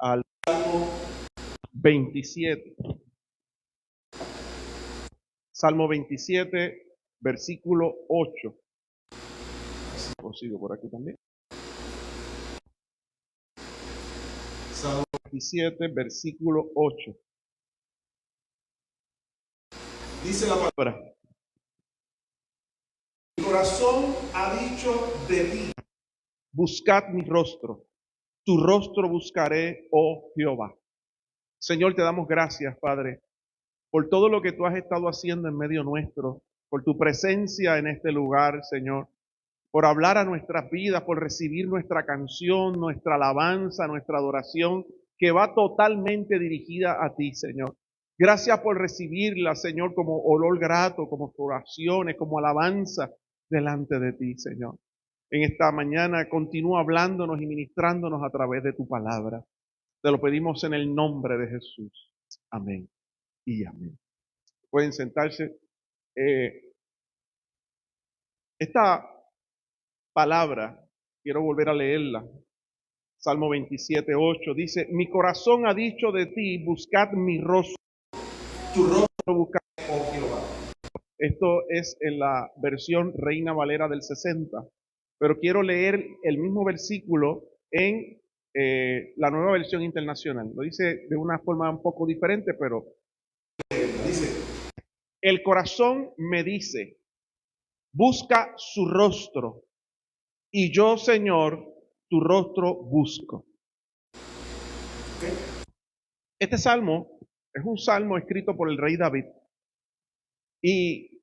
al Salmo 27. Salmo 27, versículo 8. Sigo por aquí también. Salmo 27, versículo 8. Dice la palabra: mi corazón ha dicho de ti, buscad mi rostro, tu rostro buscaré, oh Jehová. Señor, te damos gracias, Padre, por todo lo que tú has estado haciendo en medio nuestro, por tu presencia en este lugar, Señor, por hablar a nuestras vidas, por recibir nuestra canción, nuestra alabanza, nuestra adoración, que va totalmente dirigida a ti, Señor. Gracias por recibirla, Señor, como olor grato, como oraciones, como alabanza delante de ti, Señor. En esta mañana continúa hablándonos y ministrándonos a través de tu palabra. Te lo pedimos en el nombre de Jesús. Amén y amén. Pueden sentarse. Esta palabra, quiero volver a leerla. Salmo 27, 8 dice: mi corazón ha dicho de ti, buscad mi rostro, tu rostro buscad, oh Jehová. Esto es en la versión Reina Valera del 60, pero quiero leer el mismo versículo en la nueva versión internacional. Lo dice de una forma un poco diferente, pero dice: el corazón me dice, busca su rostro, y yo, Señor, tu rostro busco. Este salmo es un salmo escrito por el rey David. Y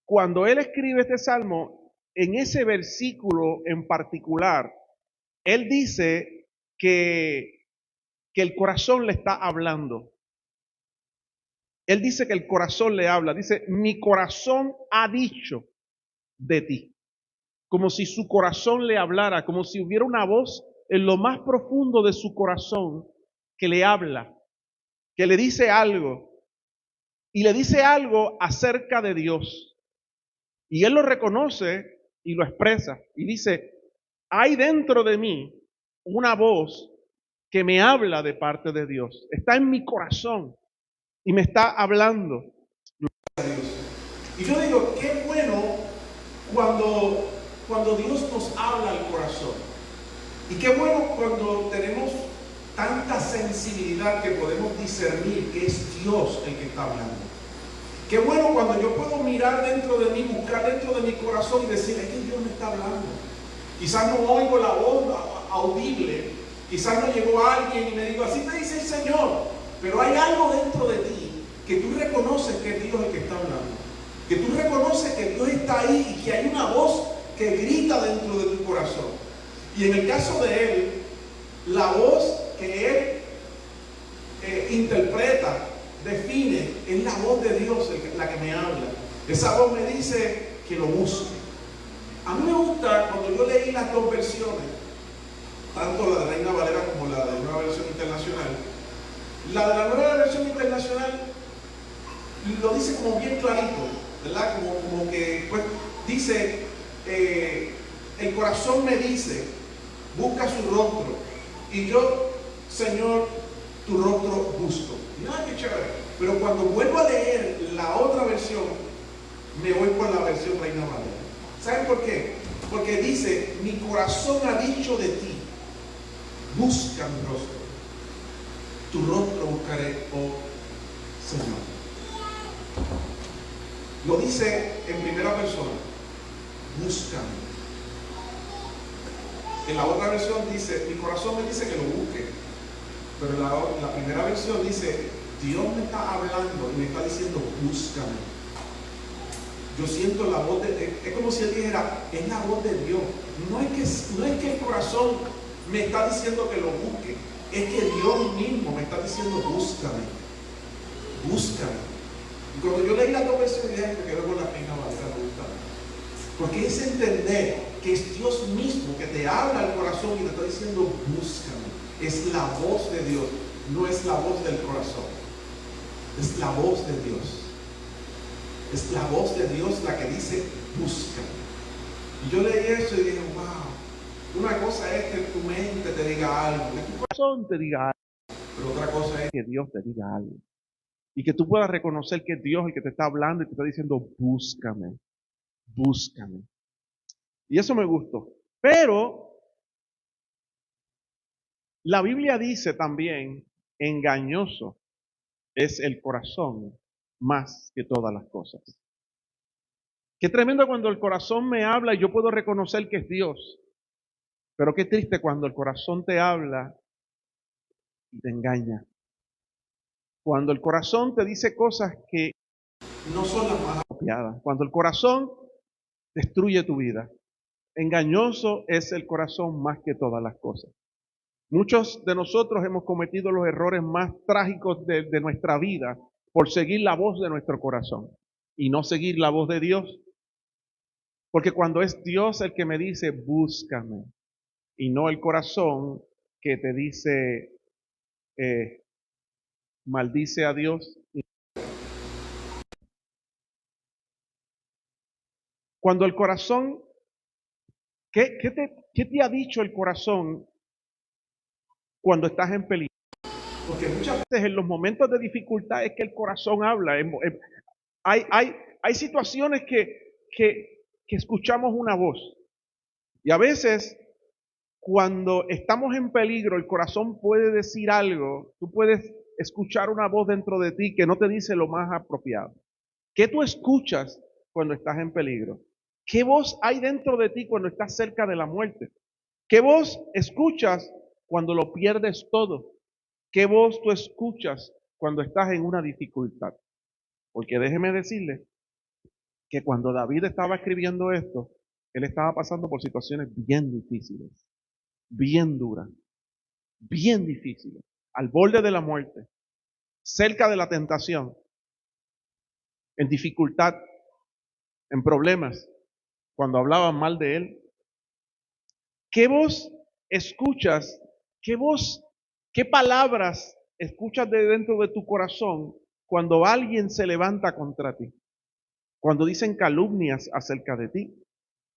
cuando él escribe este salmo, en ese versículo en particular, él dice que el corazón le está hablando. Él dice que el corazón le habla. Dice: mi corazón ha dicho de ti. Como si su corazón le hablara, como si hubiera una voz en lo más profundo de su corazón que le habla, que le dice algo, y le dice algo acerca de Dios. Y él lo reconoce y lo expresa, y dice: hay dentro de mí una voz que me habla de parte de Dios. Está en mi corazón y me está hablando. Y yo digo, qué bueno cuando Dios nos habla al corazón. Y qué bueno cuando tenemos tanta sensibilidad que podemos discernir que es Dios el que está hablando. Qué bueno cuando yo puedo mirar dentro de mí, buscar dentro de mi corazón y decir: es que Dios me está hablando. Quizás no oigo la voz audible, quizás no llegó alguien y me dijo: así te dice el Señor. Pero hay algo dentro de ti que tú reconoces que es Dios el que está hablando. Que tú reconoces que Dios está ahí y que hay una voz que grita dentro de tu corazón. Y en el caso de él, la voz que él interpreta, define, es la voz de Dios la que me habla. Esa voz me dice que lo busque. A mí me gusta cuando yo leí las dos versiones, tanto la de Reina Valera como la de Nueva Versión Internacional. La de la Nueva Versión Internacional lo dice como bien clarito, ¿verdad? Como que pues, dice, el corazón me dice, busca su rostro, y yo, Señor, tu rostro busco. Mira qué chévere. Pero cuando vuelvo a leer la otra versión, me voy por la versión Reina Valera. ¿Saben por qué? Porque dice: mi corazón ha dicho de ti, busca mi rostro, tu rostro buscaré, oh Señor. Lo dice en primera persona: búscame. En la otra versión dice: mi corazón me dice que lo busque. Pero la primera versión dice: Dios me está hablando y me está diciendo: búscame. Yo siento la voz es como si él dijera: es la voz de Dios. No es que el corazón me está diciendo que lo busque, es que Dios mismo me está diciendo: búscame, búscame. Y cuando yo leí las dos versiones, dije: me quedo con la Reina Valera, me gusta. Porque es entender que es Dios mismo que te habla al corazón y te está diciendo: búscame. Es la voz de Dios, no es la voz del corazón, es la voz de Dios. Es la voz de Dios la que dice: búscame. Y yo leí eso y dije: wow, Una cosa es que tu mente te diga algo, que tu corazón te diga algo, pero otra cosa es que Dios te diga algo. Y que tú puedas reconocer que es Dios el que te está hablando y te está diciendo, búscame, búscame. Y eso me gustó. Pero la Biblia dice también, engañoso es el corazón más que todas las cosas. Qué tremendo cuando el corazón me habla y yo puedo reconocer que es Dios. Pero qué triste cuando el corazón te habla y te engaña. Cuando el corazón te dice cosas que no son las más apropiadas. Cuando el corazón destruye tu vida. Engañoso es el corazón más que todas las cosas. Muchos de nosotros hemos cometido los errores más trágicos de nuestra vida por seguir la voz de nuestro corazón y no seguir la voz de Dios. Porque cuando es Dios el que me dice, búscame, y no el corazón que te dice, maldice a Dios. Cuando el corazón, ¿qué te ha dicho el corazón cuando estás en peligro? Porque muchas veces en los momentos de dificultad es que el corazón habla. Hay situaciones que escuchamos una voz. Y a veces, cuando estamos en peligro, el corazón puede decir algo. Tú puedes escuchar una voz dentro de ti que no te dice lo más apropiado. ¿Qué tú escuchas cuando estás en peligro? ¿Qué voz hay dentro de ti cuando estás cerca de la muerte? ¿Qué voz escuchas cuando lo pierdes todo? ¿Qué voz tú escuchas cuando estás en una dificultad? Porque déjeme decirle que cuando David estaba escribiendo esto, él estaba pasando por situaciones bien difíciles, bien duras, bien difíciles, al borde de la muerte, cerca de la tentación, en dificultad, en problemas, cuando hablaban mal de él. ¿Qué voz escuchas? ¿Qué voz, qué palabras escuchas de dentro de tu corazón cuando alguien se levanta contra ti? Cuando dicen calumnias acerca de ti,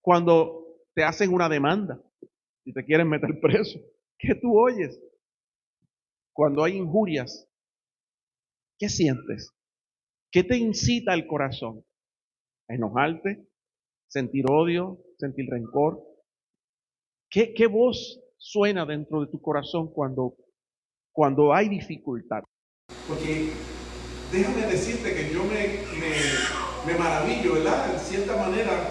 cuando te hacen una demanda y te quieren meter preso. ¿Qué tú oyes? Cuando hay injurias, ¿qué sientes? ¿Qué te incita el corazón? ¿A enojarte? ¿Sentir odio? ¿Sentir rencor? ¿Qué voz suena dentro de tu corazón cuando hay dificultad? Porque déjame decirte que yo me maravillo, ¿verdad? En cierta manera,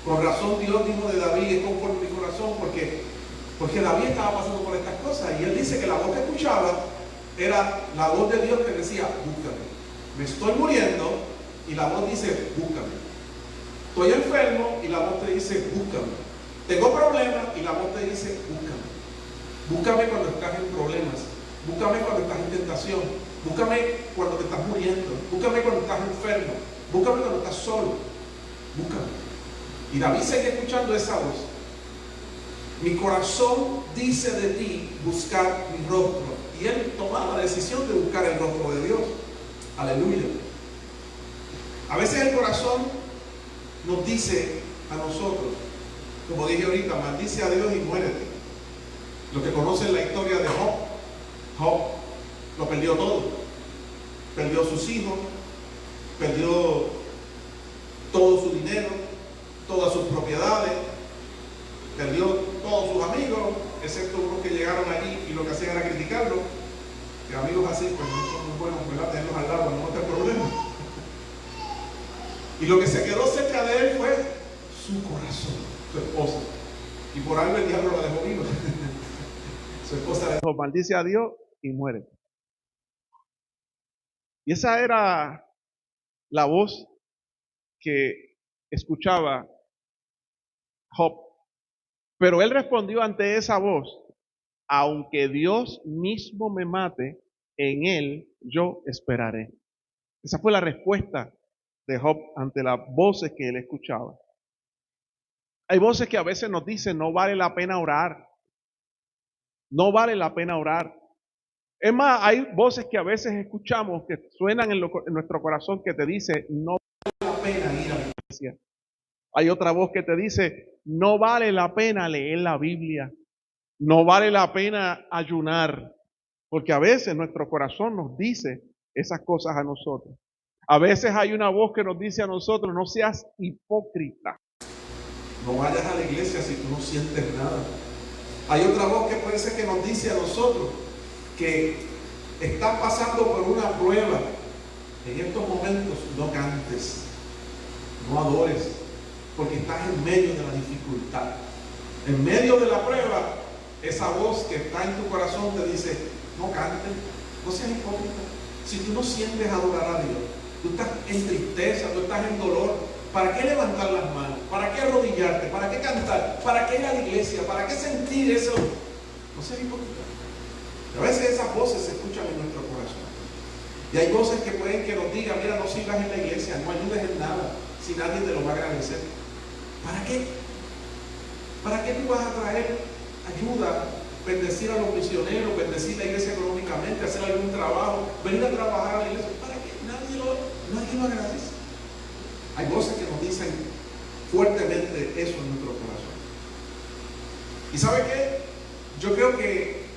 con razón Dios dijo de David, es conforme mi corazón, porque David estaba pasando por estas cosas. Y él dice que la voz que escuchaba era la voz de Dios que decía, búscame. Me estoy muriendo y la voz dice, búscame. Estoy enfermo y la voz te dice, búscame. Tengo problemas y la voz te dice, búscame. Búscame cuando estás en problemas. Búscame cuando estás en tentación. Búscame cuando te estás muriendo. Búscame cuando estás enfermo. Búscame cuando estás solo. Búscame. Y David sigue escuchando esa voz. Mi corazón dice de ti, buscar mi rostro. Y él tomaba la decisión de buscar el rostro de Dios. Aleluya. A veces el corazón nos dice a nosotros, como dije ahorita, maldice a Dios y muérete. Los que conocen la historia de Job lo perdió todo. Perdió sus hijos, perdió todo su dinero, todas sus propiedades, perdió todos sus amigos, excepto unos que llegaron allí y lo que hacían era criticarlo. Que amigos así, pues no son muy buenos, ¿verdad? Tenerlos al lado, no te problema. Y lo que se quedó cerca de él fue su corazón, su esposa. Y por algo el diablo la dejó viva. Su esposa le dijo, maldice a Dios y muere. Y esa era la voz que escuchaba Job. Pero él respondió ante esa voz, aunque Dios mismo me mate, en él yo esperaré. Esa fue la respuesta de Job ante las voces que él escuchaba. Hay voces que a veces nos dicen, no vale la pena orar. No vale la pena orar. Es más, hay voces que a veces escuchamos que suenan en nuestro corazón que te dice, no vale la pena ir a la iglesia. Hay otra voz que te dice, no vale la pena leer la Biblia, no vale la pena ayunar, porque a veces nuestro corazón nos dice esas cosas a nosotros. A veces hay una voz que nos dice a nosotros, no seas hipócrita. No vayas a la iglesia si tú no sientes nada. Hay otra voz que puede ser que nos dice a nosotros que estás pasando por una prueba. En estos momentos no cantes, no adores, porque estás en medio de la dificultad. En medio de la prueba, esa voz que está en tu corazón te dice, no cantes, no seas hipócrita. Si tú no sientes adorar a Dios, tú estás en tristeza, tú estás en dolor, ¿para qué levantar las manos? ¿Para qué arrodillarte? ¿Para qué cantar? ¿Para qué ir a la iglesia? ¿Para qué sentir eso? No seas hipócrita. A veces esas voces se escuchan en nuestro corazón. Y hay voces que pueden que nos digan, mira, no sigas en la iglesia, no ayudes en nada, si nadie te lo va a agradecer. ¿Para qué? ¿Para qué tú vas a traer ayuda, bendecir a los misioneros, bendecir la iglesia económicamente, hacer algún trabajo, venir a trabajar a la iglesia? ¿Para qué? Nadie lo agradece. Hay voces que nos dicen fuertemente eso en nuestro corazón. ¿Y sabe qué? Yo creo que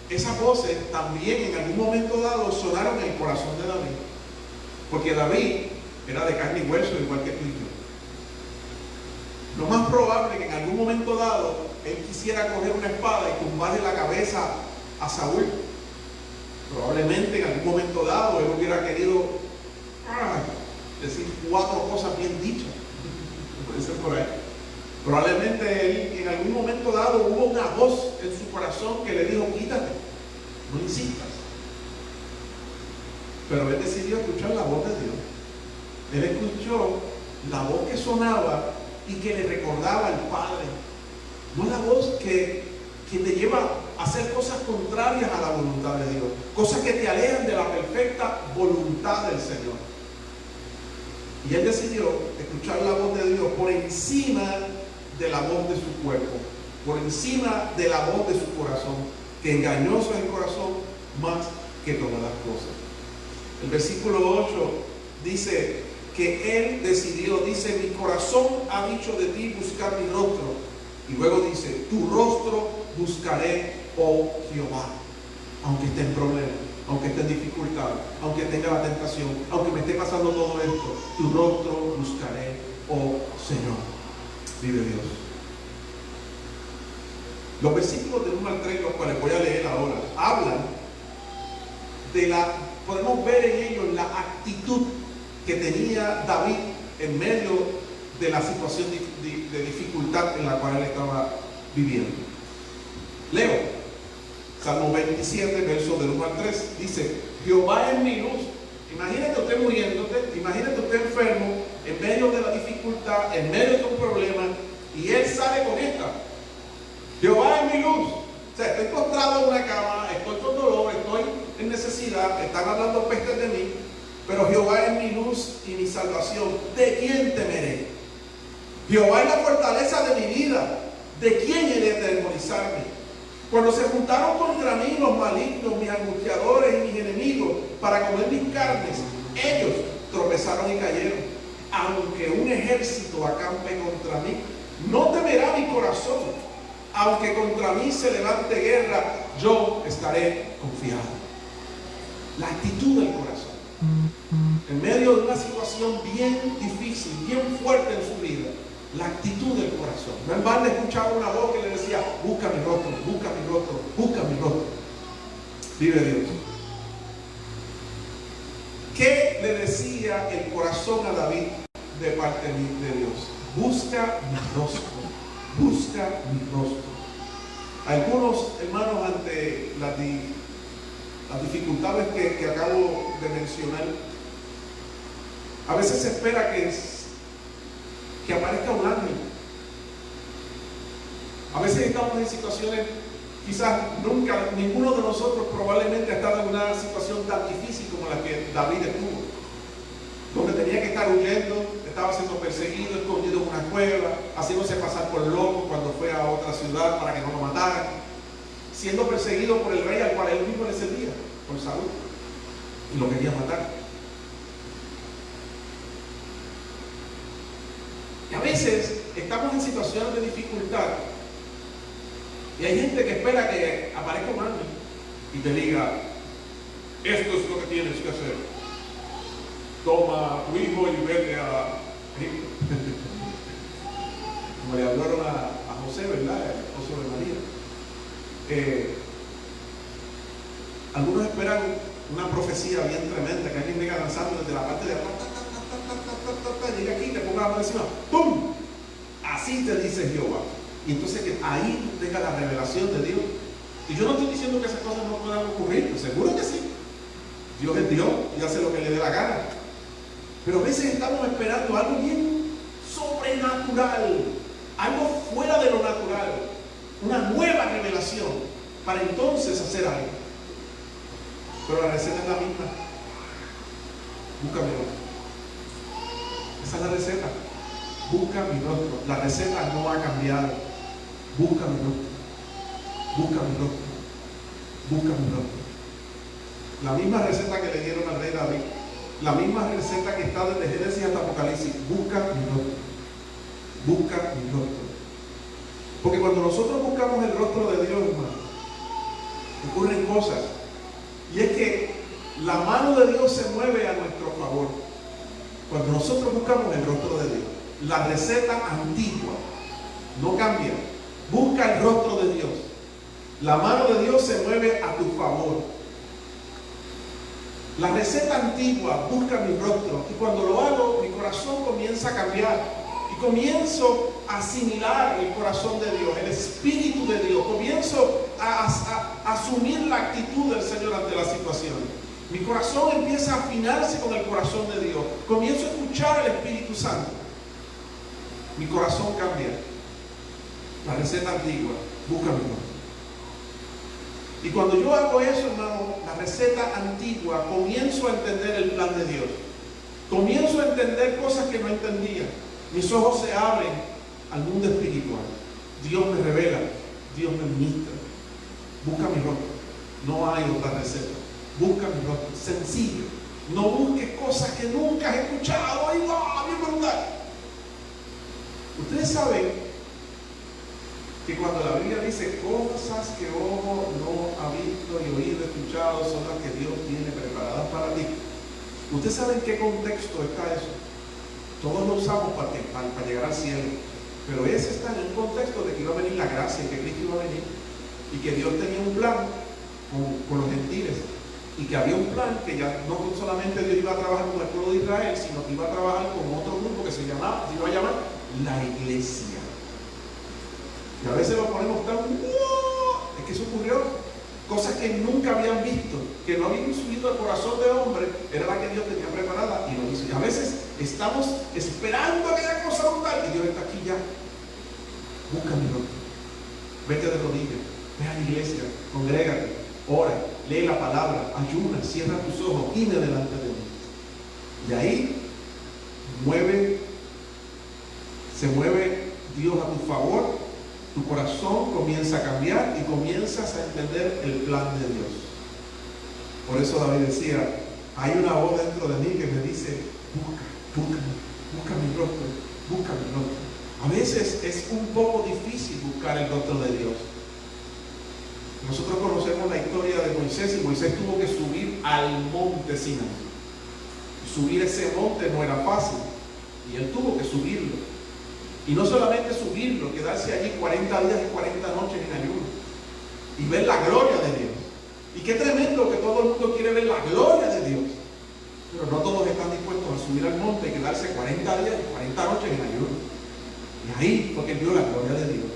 esas voces también en algún momento dado sonaron en el corazón de David. Porque David era de carne y hueso igual que tú y yo. Lo más probable es que en algún momento dado él quisiera coger una espada y tumbarle la cabeza a Saúl. Probablemente en algún momento dado él hubiera querido decir 4 cosas bien dichas. Puede ser por ahí. Probablemente él en algún momento dado hubo una voz en su corazón que le dijo, quítate, no insistas. Pero él decidió escuchar la voz de Dios. Él escuchó la voz que sonaba y que le recordaba al Padre. No la voz que te lleva a hacer cosas contrarias a la voluntad de Dios, cosas que te alejan de la perfecta voluntad del Señor. Y él decidió escuchar la voz de Dios por encima de la voz de su cuerpo, por encima de la voz de su corazón, que engañoso es el corazón más que todas las cosas. El versículo 8 dice que él decidió, dice, mi corazón ha dicho de ti buscar mi rostro. Y luego dice, tu rostro buscaré, oh Jehová. Aunque esté en problemas, aunque esté en dificultad, aunque tenga la tentación, aunque me esté pasando todo esto, tu rostro buscaré, oh Señor. Vive Dios. Los versículos del 1 al 3, los cuales voy a leer ahora, hablan de podemos ver en ellos la actitud que tenía David en medio de la situación de dificultad en la cual él estaba viviendo. Leo Salmo 27, versos del 1 al 3, dice, Jehová es mi luz. Imagínate usted muriéndote, imagínate usted enfermo, en medio de la dificultad, en medio de un problema, y él sale con esta, Jehová es mi luz. O sea, estoy postrado en una cama, estoy con dolor, estoy en necesidad, están hablando pestes de mí, pero Jehová es mi luz y mi salvación. ¿De quién temeré? Jehová es la fortaleza de mi vida. ¿De quién he de atemorizarme? Cuando se juntaron contra mí los malignos, mis angustiadores y mis enemigos, para comer mis carnes, ellos tropezaron y cayeron. Aunque un ejército acampe contra mí, no temerá mi corazón. Aunque contra mí se levante guerra, yo estaré confiado. La actitud del corazón. En medio de una situación bien difícil, bien fuerte en su vida, la actitud del corazón. No en vano escuchaba una voz que le decía, busca mi rostro, busca mi rostro, busca mi rostro. Vive Dios. ¿Qué le decía el corazón a David de parte de Dios? Busca mi rostro, busca mi rostro. Algunos hermanos, ante las dificultades que acabo de mencionar, a veces se espera que aparezca un ángel. A veces estamos en situaciones, quizás nunca, ninguno de nosotros probablemente ha estado en una situación tan difícil como la que David estuvo, donde tenía que estar huyendo, estaba siendo perseguido, escondido en una cueva, haciéndose pasar por loco cuando fue a otra ciudad para que no lo mataran, siendo perseguido por el rey al cual él mismo le servía, por Saúl, y lo quería matar. Y a veces veces estamos en situaciones de dificultad y hay gente que espera que aparezca un ángel y te diga, esto es lo que tienes que hacer. Toma a tu hijo y vete a Egipto. Como le hablaron a José, ¿verdad? El esposo de María. Algunos esperan una profecía bien tremenda, que alguien venga lanzando desde la parte de atrás, llega aquí, te ponga la mano encima, ¡pum! Así te dice Jehová. Y entonces que ahí tú tengas la revelación de Dios. Y yo no estoy diciendo que esas cosas no puedan ocurrir, seguro que sí. Dios es Dios y hace lo que le dé la gana. Pero a veces estamos esperando algo bien sobrenatural, algo fuera de lo natural, una nueva revelación, para entonces hacer algo. Pero la receta es la misma. Búscame rostro. Esa es la receta. Busca mi rostro. La receta no ha cambiado. Busca mi rostro. Busca mi rostro. Busca mi rostro. La misma receta que le dieron al rey David. La misma receta que está desde Génesis hasta Apocalipsis. Busca mi rostro. Busca mi rostro. Porque cuando nosotros buscamos el rostro de Dios, hermano, ocurren cosas. Y es que la mano de Dios se mueve a nuestro favor. Cuando nosotros buscamos el rostro de Dios, la receta antigua no cambia. Busca el rostro de Dios. La mano de Dios se mueve a tu favor. La receta antigua, busca mi rostro. Y cuando lo hago, mi corazón comienza a cambiar. Y comienzo a asimilar el corazón de Dios, el Espíritu de Dios. Comienzo a asumir la actitud del Señor ante la situación. Mi corazón empieza a afinarse con el corazón de Dios. Comienzo a escuchar al Espíritu Santo. Mi corazón cambia. La receta antigua, busca mi rostro. Y cuando yo hago eso, hermano, la receta antigua, comienzo a entender el plan de Dios. Comienzo a entender cosas que no entendía. Mis ojos se abren al mundo espiritual. Dios me revela, Dios me ministra. Busca mi rostro. No hay otra receta. Busca mi rostro. Sencillo. No busques cosas que nunca has escuchado. ¡Ay, va! ¡Bien brutal! Ustedes saben que cuando la Biblia dice cosas que ojo no ha visto y oído, escuchado, son las que Dios tiene preparadas para ti. ¿Ustedes saben en qué contexto está eso? Todos lo usamos para llegar al cielo. Pero ese está en un contexto de que iba a venir la gracia, que Cristo iba a venir. Y que Dios tenía un plan con los gentiles. Y que había un plan que ya no solamente Dios iba a trabajar con el pueblo de Israel, sino que iba a trabajar con otro grupo que se iba a llamar la iglesia. Y a veces lo ponemos tan, es que eso ocurrió, cosas que nunca habían visto, que no habían subido al corazón de hombre, era la que Dios tenía preparada y lo hizo. Y a veces estamos esperando aquella cosa brutal y Dios está aquí ya. Busca mi rostro, vete de rodillas, ve a la iglesia, congrégate, ora, lee la palabra, ayuna, cierra tus ojos, gime delante de mí. Y ahí se mueve Dios a tu favor. Tu corazón comienza a cambiar y comienzas a entender el plan de Dios. Por eso David decía, hay una voz dentro de mí que me dice, busca mi rostro, busca mi rostro. A veces es un poco difícil buscar el rostro de Dios. Nosotros conocemos la historia de Moisés y Moisés tuvo que subir al monte Sinaí. Subir ese monte no era fácil y él tuvo que subirlo. Y no solamente subirlo, quedarse allí 40 días y 40 noches en ayuno y ver la gloria de Dios. Y qué tremendo que todo el mundo quiere ver la gloria de Dios, pero no todos están dispuestos a subir al monte y quedarse 40 días y 40 noches en ayuno. Y ahí fue que vio la gloria de Dios.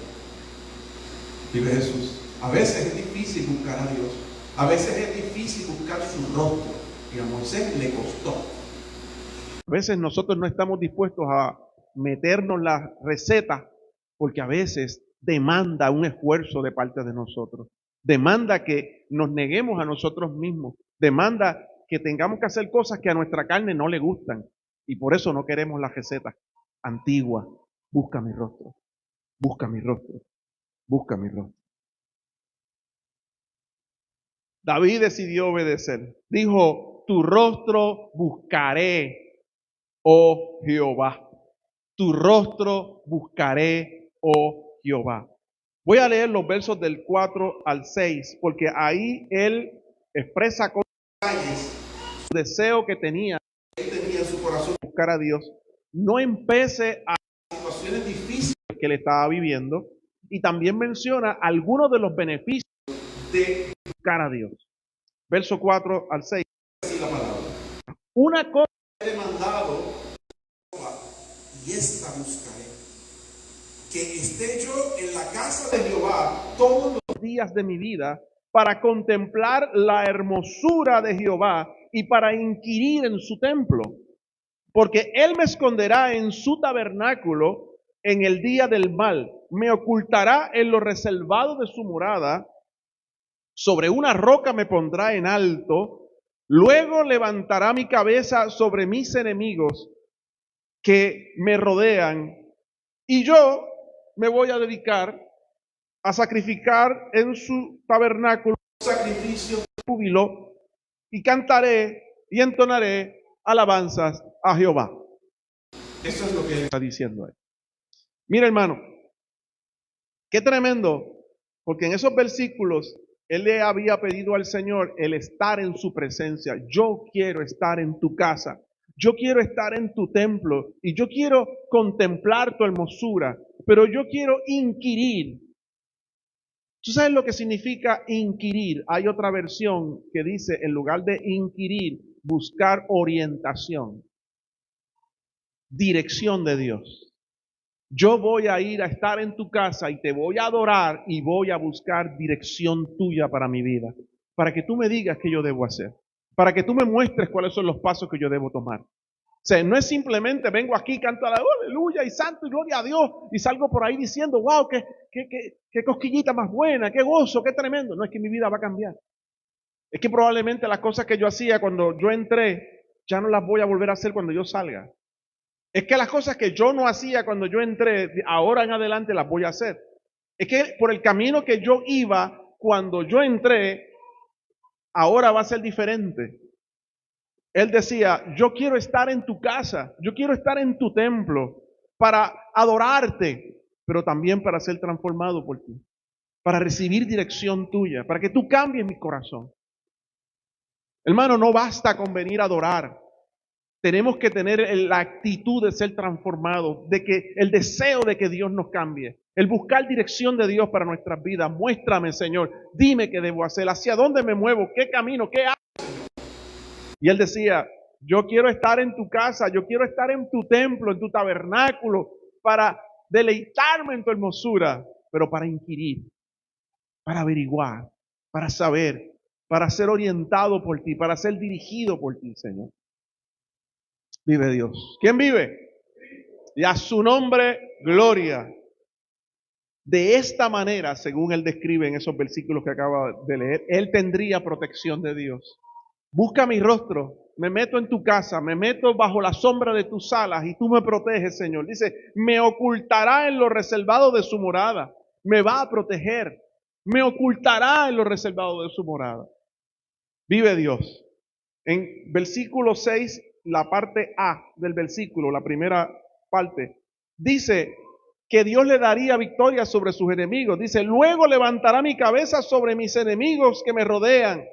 Vive Jesús. A veces es difícil buscar a Dios, a veces es difícil buscar su rostro, y a Moisés le costó. A veces nosotros no estamos dispuestos a meternos la receta porque a veces demanda un esfuerzo de parte de nosotros, demanda que nos neguemos a nosotros mismos, demanda que tengamos que hacer cosas que a nuestra carne no le gustan y por eso no queremos la receta antigua. Busca mi rostro, busca mi rostro, busca mi rostro. David decidió obedecer. Dijo, tu rostro buscaré, oh Jehová. tu rostro buscaré, oh Jehová. Voy a leer los versos del 4 al 6, porque ahí él expresa con detalles su deseo que tenía. Él tenía en su corazón Buscar a Dios, no empece a situaciones difíciles que le estaba viviendo, y también menciona algunos de los beneficios de buscar a Dios. Verso 4 al 6. decir la palabra. Una cosa He demandado y esta buscaré. Que esté yo en la casa de Jehová todos los días de mi vida para contemplar la hermosura de Jehová y para inquirir en su templo, porque él me esconderá en su tabernáculo en el día del mal, me ocultará en lo reservado de su morada, sobre una roca me pondrá en alto, luego levantará mi cabeza sobre mis enemigos que me rodean, y yo me voy a dedicar a sacrificar en su tabernáculo sacrificios. júbilo, y cantaré y entonaré alabanzas a Jehová. Eso es lo que Está diciendo él. Mira, hermano, qué tremendo, porque en esos versículos él le había pedido al Señor el estar en su presencia. Yo quiero estar en tu casa, yo quiero estar en tu templo y yo quiero contemplar tu hermosura, pero yo quiero inquirir. ¿Tú sabes lo que significa inquirir? Hay otra versión que dice, en lugar de inquirir, buscar orientación, dirección de Dios. Yo voy a ir a estar en tu casa y te voy a adorar y voy a buscar dirección tuya para mi vida, para que tú me digas qué yo debo hacer, para que tú me muestres cuáles son los pasos que yo debo tomar. O sea, no es simplemente vengo aquí, canto aleluya y santo y gloria a Dios y salgo por ahí diciendo, wow, qué cosquillita más buena, qué gozo, qué tremendo. No es que mi vida va a cambiar. Es que probablemente las cosas que yo hacía cuando yo entré, ya no las voy a volver a hacer cuando yo salga. Es que las cosas que yo no hacía cuando yo entré, ahora en adelante las voy a hacer. Es que por el camino que yo iba cuando yo entré, ahora va a ser diferente. Él decía, yo quiero estar en tu casa, yo quiero estar en tu templo para adorarte, pero también para ser transformado por ti, para recibir dirección tuya, para que tú cambies mi corazón. Hermano, no basta con venir a adorar. Tenemos que tener la actitud de ser transformados, de que el deseo de que Dios nos cambie, el buscar dirección de Dios para nuestras vidas. Muéstrame, Señor, dime qué debo hacer, hacia dónde me muevo, qué camino, qué hago. Y él decía, yo quiero estar en tu casa, yo quiero estar en tu templo, en tu tabernáculo, para deleitarme en tu hermosura, pero para inquirir, para averiguar, para saber, para ser orientado por ti, para ser dirigido por ti, Señor. Vive Dios. ¿Quién vive? Y a su nombre, gloria. De esta manera, según él describe en esos versículos que acaba de leer, él tendría protección de Dios. Busca mi rostro, me meto en tu casa, me meto bajo la sombra de tus alas y tú me proteges, Señor. Dice, me ocultará en lo reservado de su morada, me va a proteger, me ocultará en lo reservado de su morada. Vive Dios. En versículo 6, la parte A del versículo, la primera parte, dice que Dios le daría victoria sobre sus enemigos. Dice, luego levantará mi cabeza sobre mis enemigos que me rodean.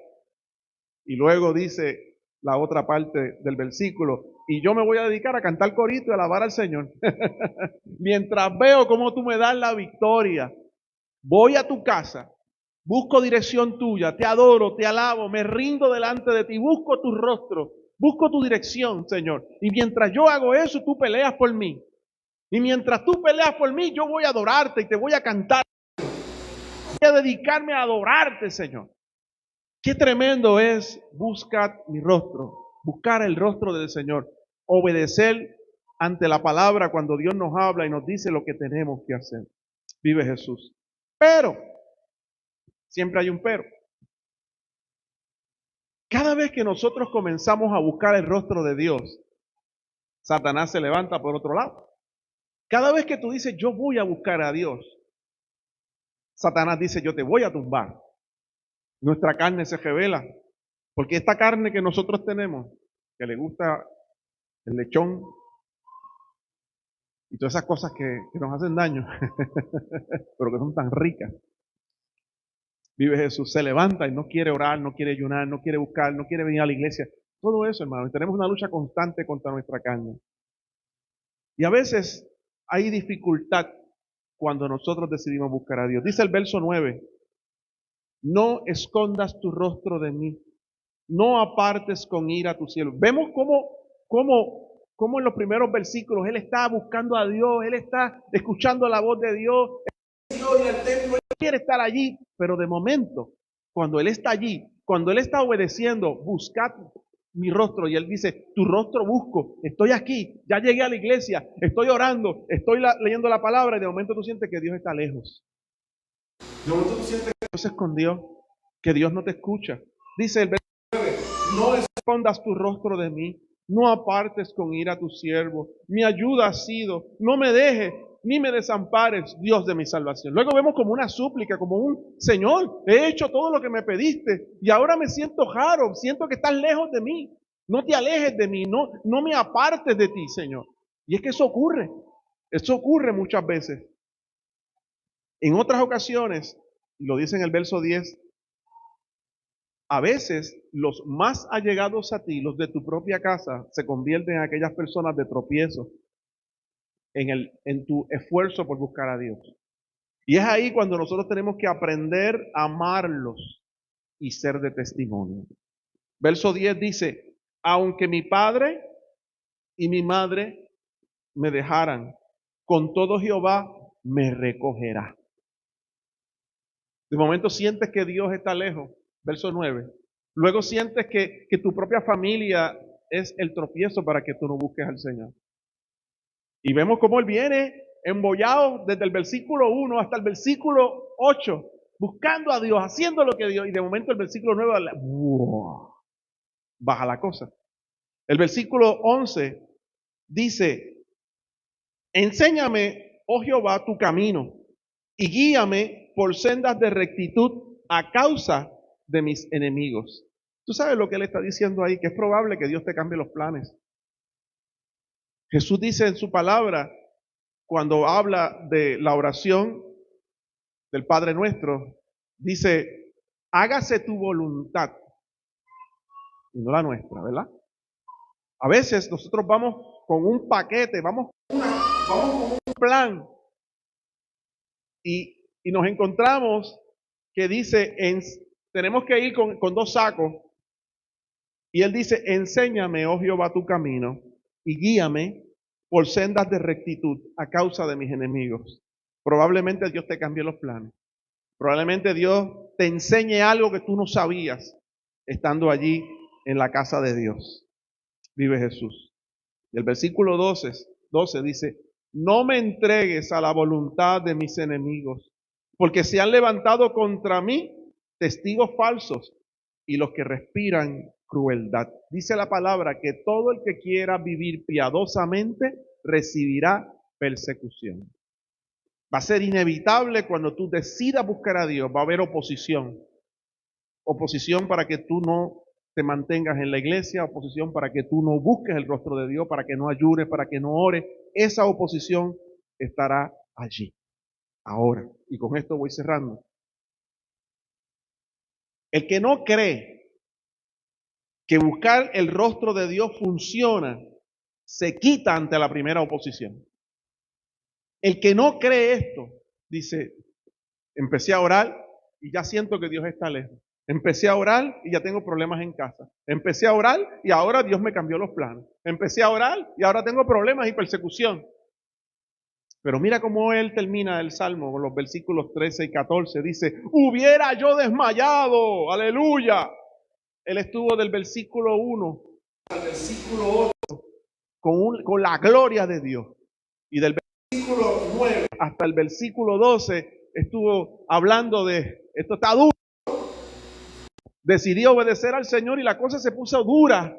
Y luego dice la otra parte del versículo, y yo me voy a dedicar a cantar corito y a alabar al Señor. Mientras veo cómo tú me das la victoria, voy a tu casa, busco dirección tuya, te adoro, te alabo, me rindo delante de ti, busco tu rostro, busco tu dirección, Señor. Y mientras yo hago eso, tú peleas por mí. Y mientras tú peleas por mí, yo voy a adorarte y te voy a cantar. Voy a dedicarme a adorarte, Señor. Qué tremendo es buscar mi rostro, buscar el rostro del Señor, obedecer ante la palabra cuando Dios nos habla y nos dice lo que tenemos que hacer. Vive Jesús. Pero, siempre hay un pero. Cada vez que nosotros comenzamos a buscar el rostro de Dios, Satanás se levanta por otro lado. Cada vez que tú dices, yo voy a buscar a Dios, Satanás dice, yo te voy a tumbar. Nuestra carne se revela. Porque esta carne que nosotros tenemos, que le gusta el lechón, y todas esas cosas que nos hacen daño, pero que son tan ricas. Vive Jesús, se levanta y no quiere orar, no quiere ayunar, no quiere buscar, no quiere venir a la iglesia. Todo eso, hermano, y tenemos una lucha constante contra nuestra carne. Y a veces hay dificultad cuando nosotros decidimos buscar a Dios. Dice el verso 9, no escondas tu rostro de mí, no apartes con ira tu cielo. Vemos cómo en los primeros versículos Él está buscando a Dios, Él está escuchando la voz de Dios, Él quiere estar allí, pero de momento, cuando Él está allí, cuando Él está obedeciendo, buscad mi rostro, y Él dice, tu rostro busco, estoy aquí, ya llegué a la iglesia, estoy orando, estoy leyendo la palabra, y de momento tú sientes que Dios está lejos. De momento tú sientes que Dios se escondió, que Dios no te escucha. Dice el verso 9, no escondas tu rostro de mí, no apartes con ira a tu siervo, mi ayuda ha sido, no me dejes, ni me desampares, Dios de mi salvación. Luego vemos como una súplica, como un Señor, he hecho todo lo que me pediste y ahora me siento raro, siento que estás lejos de mí. No te alejes de mí, no me apartes de ti, Señor. Y es que eso ocurre muchas veces. En otras ocasiones, y lo dice en el verso 10, a veces los más allegados a ti, los de tu propia casa, se convierten en aquellas personas de tropiezo en tu esfuerzo por buscar a Dios. Y es ahí cuando nosotros tenemos que aprender a amarlos y ser de testimonio. Verso 10 dice, aunque mi padre y mi madre me dejaran, con todo Jehová me recogerá. De momento sientes que Dios está lejos. Verso 9. Luego sientes que tu propia familia es el tropiezo para que tú no busques al Señor. Y vemos cómo Él viene embollado desde el versículo 1 hasta el versículo 8, buscando a Dios, haciendo lo que Dios, y de momento el versículo 9, ¡wow!, baja la cosa. El versículo 11 dice, enséñame, oh Jehová, tu camino, y guíame por sendas de rectitud a causa de mis enemigos. ¿Tú sabes lo que Él está diciendo ahí? Que es probable que Dios te cambie los planes. Jesús dice en su palabra, cuando habla de la oración del Padre Nuestro, dice, hágase tu voluntad y no la nuestra, ¿verdad? A veces nosotros vamos con un paquete, vamos con un plan y nos encontramos que dice, tenemos que ir con dos sacos y Él dice, enséñame, oh Jehová, tu camino y guíame por sendas de rectitud a causa de mis enemigos. Probablemente Dios te cambió los planes. Probablemente Dios te enseñe algo que tú no sabías estando allí en la casa de Dios. Vive Jesús. Y el versículo 12 dice, no me entregues a la voluntad de mis enemigos, porque se han levantado contra mí testigos falsos y los que respiran crueldad. Dice la palabra que todo el que quiera vivir piadosamente recibirá persecución. Va a ser inevitable cuando tú decidas buscar a Dios, va a haber oposición. Oposición para que tú no te mantengas en la iglesia, oposición para que tú no busques el rostro de Dios, para que no ayunes, para que no ores. Esa oposición estará allí. Ahora, y con esto voy cerrando. El que no cree que buscar el rostro de Dios funciona, se quita ante la primera oposición. El que no cree esto, dice, empecé a orar y ya siento que Dios está lejos. Empecé a orar y ya tengo problemas en casa. Empecé a orar y ahora Dios me cambió los planes. Empecé a orar y ahora tengo problemas y persecución. Pero mira cómo él termina el Salmo con los versículos 13 y 14. Dice, hubiera yo desmayado, aleluya. Él estuvo del versículo 1 al versículo 8 con la gloria de Dios. Y del versículo 9 hasta el versículo 12 estuvo hablando de, esto está duro. Decidió obedecer al Señor y la cosa se puso dura.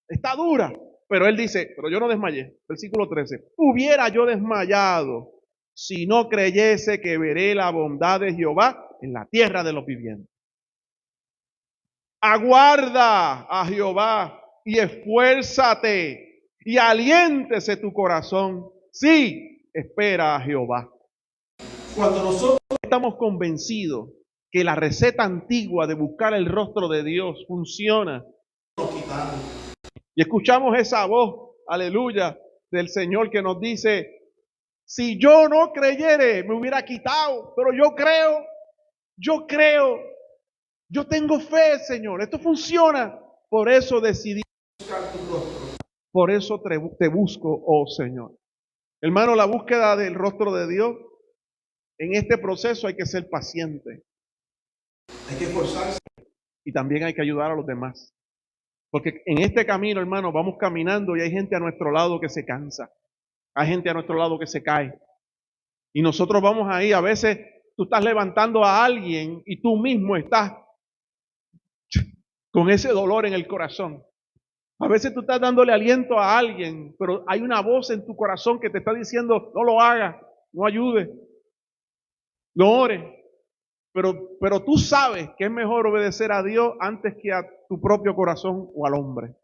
Está dura. Pero él dice, pero yo no desmayé. Versículo 13. Hubiera yo desmayado si no creyese que veré la bondad de Jehová en la tierra de los vivientes. Aguarda a Jehová y esfuérzate y aliéntese tu corazón. Sí, espera a Jehová. Cuando nosotros Estamos convencidos que la receta antigua de buscar el rostro de Dios funciona. nos quitamos, Y escuchamos esa voz, aleluya, del Señor que nos dice, si yo no creyere, me hubiera quitado, pero yo creo, yo tengo fe, Señor, esto funciona. Por eso decidí, buscar tu rostro. por eso te busco, oh Señor. Hermano, la búsqueda del rostro de Dios, en este proceso hay que ser paciente Hay que esforzarse. y también hay que ayudar a los demás. Porque en este camino, hermano, vamos caminando y hay gente a nuestro lado que se cansa. Hay gente a nuestro lado que se cae. Y nosotros vamos ahí, a veces tú estás levantando a alguien y tú mismo estás con ese dolor en el corazón. A veces tú estás dándole aliento a alguien, pero hay una voz en tu corazón que te está diciendo, no lo hagas, no ayudes, no ores. Pero tú sabes que es mejor obedecer a Dios antes que a tu propio corazón o al hombre.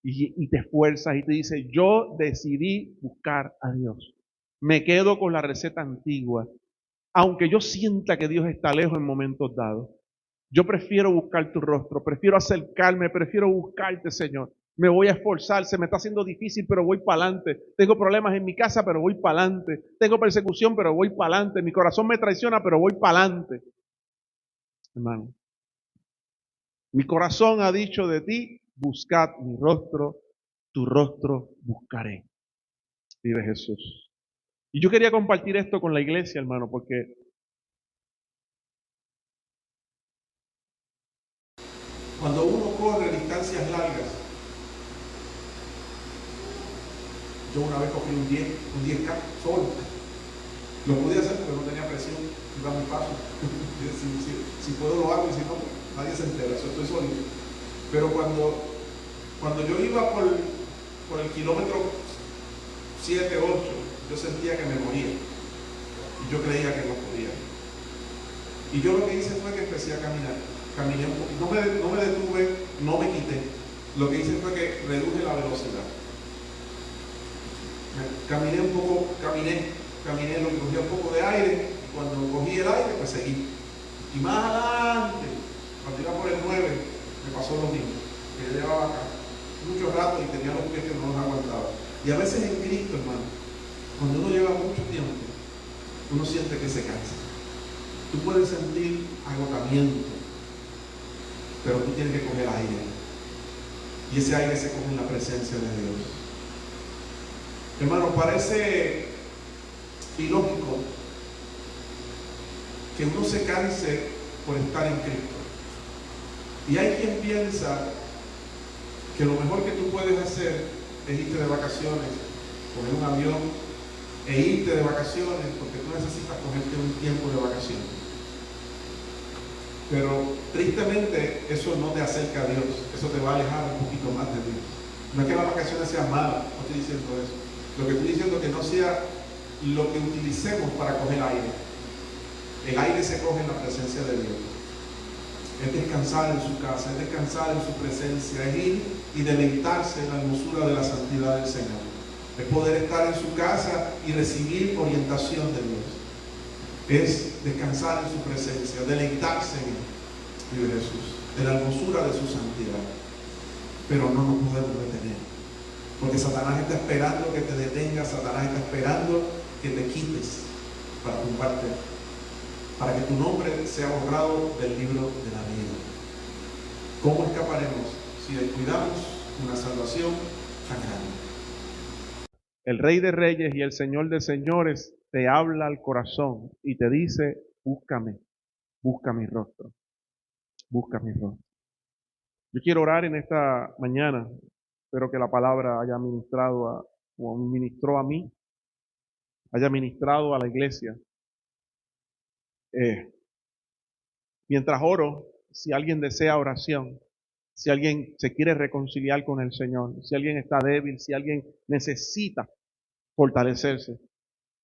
Y te esfuerzas y te dices, yo decidí buscar a Dios. Me quedo con la receta antigua. Aunque yo sienta que Dios está lejos en momentos dados. Yo prefiero buscar tu rostro, prefiero acercarme, prefiero buscarte, Señor. Me voy a esforzar, se me está haciendo difícil, pero voy para adelante. Tengo problemas en mi casa, pero voy para adelante. Tengo persecución, pero voy para adelante. Mi corazón me traiciona, pero voy para adelante. Hermano, mi corazón ha dicho de ti, buscad mi rostro, tu rostro buscaré. Vive Jesús. Y yo quería compartir esto con la iglesia, hermano, porque Cuando uno corre distancias largas, yo una vez cogí un 10K solo. Lo pude hacer porque no tenía presión, iba muy fácil. si puedo lo hago y si no, nadie se entera, eso estoy solito. Pero cuando yo iba por el kilómetro 7, 8, yo sentía que me moría. Y yo creía que no podía. Y yo lo que hice fue que empecé a caminar. Caminé un poco, no me detuve, no me quité. Lo que hice fue que reduje la velocidad. Caminé un poco, lo que cogía un poco de aire. Y cuando cogí el aire, pues seguí. Y más adelante, cuando iba por el 9, me pasó lo mismo. Que yo llevaba acá mucho rato y tenía los pies que no los aguantaba. Y a veces en Cristo, hermano, cuando uno lleva mucho tiempo, uno siente que se cansa. Tú puedes sentir agotamiento, pero tú tienes que coger aire. Y ese aire se coge en la presencia de Dios. Hermano, parece ilógico que uno se canse por estar en Cristo. Y hay quien piensa que lo mejor que tú puedes hacer es irte de vacaciones, coger un avión e irte de vacaciones, porque tú necesitas cogerte un tiempo de vacaciones. Pero tristemente eso no te acerca a Dios, eso te va a alejar un poquito más de Dios. No es que las vacaciones sean malas, no estoy diciendo eso. Lo que estoy diciendo es que no sea lo que utilicemos para coger aire. El aire se coge en la presencia de Dios. Es descansar en su casa, es descansar en su presencia, es ir y deleitarse en la hermosura de la santidad del Señor. Es poder estar en su casa y recibir orientación de Dios. Es descansar en su presencia, deleitarse en Él, vive Jesús, de la hermosura de su santidad. Pero no nos podemos detener, porque Satanás está esperando que te detengas, Satanás está esperando que te quites para tumbarte, para que tu nombre sea borrado del libro de la vida. ¿Cómo escaparemos si descuidamos una salvación tan grande? el Rey de Reyes y el Señor de Señores te habla al corazón y te dice, búscame, busca mi rostro, busca mi rostro. Yo quiero orar en esta mañana, espero que la palabra haya ministrado o ministró a mí, haya ministrado a la iglesia. Mientras oro, si alguien desea oración, si alguien se quiere reconciliar con el Señor, si alguien está débil, si alguien necesita fortalecerse,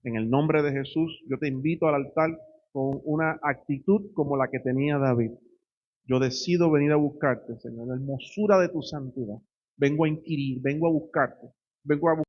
en el nombre de Jesús, yo te invito al altar con una actitud como la que tenía David. Yo decido venir a buscarte, Señor, en la hermosura de tu santidad. Vengo a inquirir, vengo a buscarte, vengo a